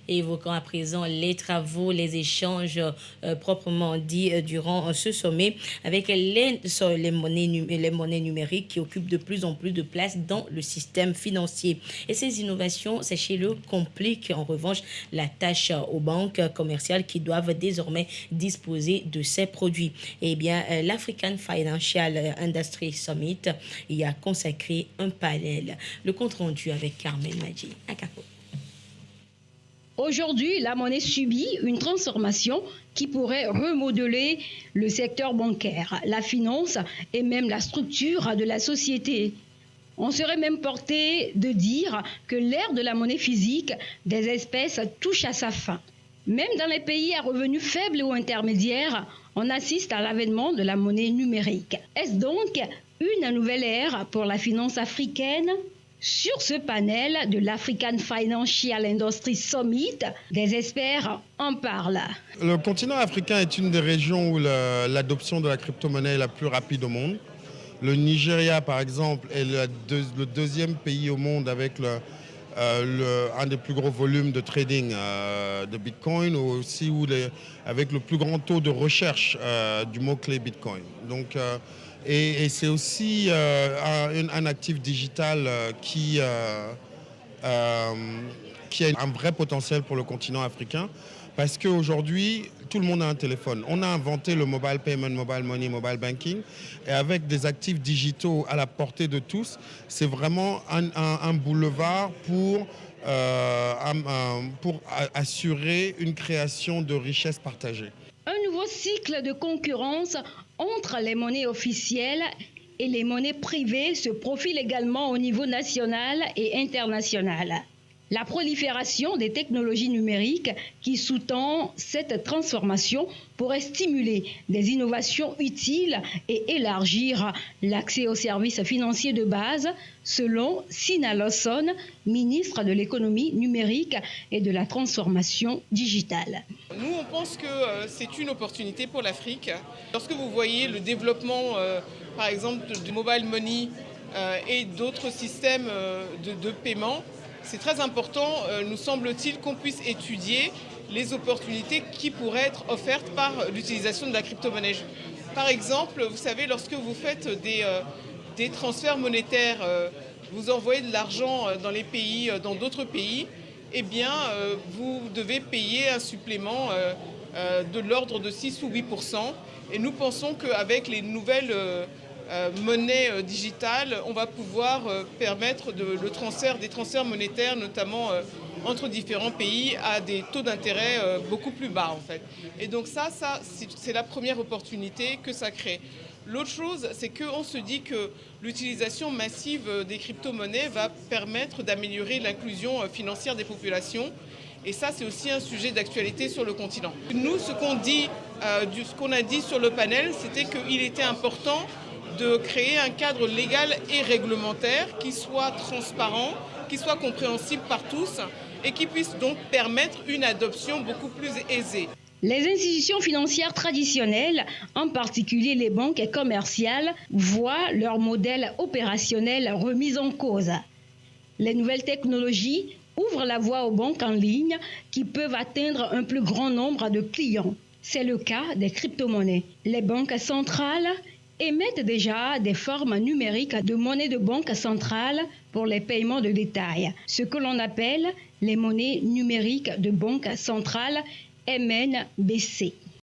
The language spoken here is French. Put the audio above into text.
Et évoquant à présent les travaux, les échanges proprement dit durant ce sommet avec les monnaies numériques qui occupent de plus en plus de place dans le système financier. Et ces innovations, sachez-le, compliquent en revanche la tâche aux banques commerciales qui doivent désormais disposer de ces produits. Eh bien, l'African Financial Industry Summit y a consacré un panel. Le compte rendu avec Carmen Madji. Aujourd'hui, la monnaie subit une transformation qui pourrait remodeler le secteur bancaire, la finance et même la structure de la société. On serait même porté de dire que l'ère de la monnaie physique des espèces touche à sa fin. Même dans les pays à revenus faibles ou intermédiaires, on assiste à l'avènement de la monnaie numérique. Est-ce donc une nouvelle ère pour la finance africaine ? Sur ce panel de l'African Financial Industry Summit, des experts en parlent. Le continent africain est une des régions où l'adoption de la crypto-monnaie est la plus rapide au monde. Le Nigeria, par exemple, est le deuxième pays au monde avec un des plus gros volumes de trading de Bitcoin, aussi avec le plus grand taux de recherche du mot-clé Bitcoin. Donc, et c'est aussi un actif digital qui a un vrai potentiel pour le continent africain parce qu'aujourd'hui, tout le monde a un téléphone. On a inventé le mobile payment, mobile money, mobile banking et avec des actifs digitaux à la portée de tous, c'est vraiment un boulevard pour assurer une création de richesses partagées. Un nouveau cycle de concurrence entre les monnaies officielles et les monnaies privées se profile également au niveau national et international. La prolifération des technologies numériques qui sous-tend cette transformation pourrait stimuler des innovations utiles et élargir l'accès aux services financiers de base, selon Sina Lawson, ministre de l'économie numérique et de la transformation digitale. Nous, on pense que c'est une opportunité pour l'Afrique. Lorsque vous voyez le développement, par exemple, du mobile money et d'autres systèmes de paiement, c'est très important, nous semble-t-il, qu'on puisse étudier les opportunités qui pourraient être offertes par l'utilisation de la crypto-monnaie. Par exemple, vous savez, lorsque vous faites des transferts monétaires, vous envoyez de l'argent dans d'autres pays, eh bien, vous devez payer un supplément de l'ordre de 6 ou 8%. Et nous pensons qu'avec les nouvelles monnaie digitale, on va pouvoir permettre le transfert des transferts monétaires, notamment entre différents pays, à des taux d'intérêt beaucoup plus bas en fait. Et donc ça c'est la première opportunité que ça crée. L'autre chose, c'est qu'on se dit que l'utilisation massive des crypto-monnaies va permettre d'améliorer l'inclusion financière des populations. Et ça, c'est aussi un sujet d'actualité sur le continent. Nous, ce qu'on a dit sur le panel, c'était qu'il était important de créer un cadre légal et réglementaire qui soit transparent, qui soit compréhensible par tous et qui puisse donc permettre une adoption beaucoup plus aisée. Les institutions financières traditionnelles, en particulier les banques commerciales, voient leur modèle opérationnel remis en cause. Les nouvelles technologies ouvrent la voie aux banques en ligne qui peuvent atteindre un plus grand nombre de clients. C'est le cas des crypto-monnaies. Les banques centrales émettent déjà des formes numériques de monnaie de banque centrale pour les paiements de détail, ce que l'on appelle les monnaies numériques de banque centrale MNBC.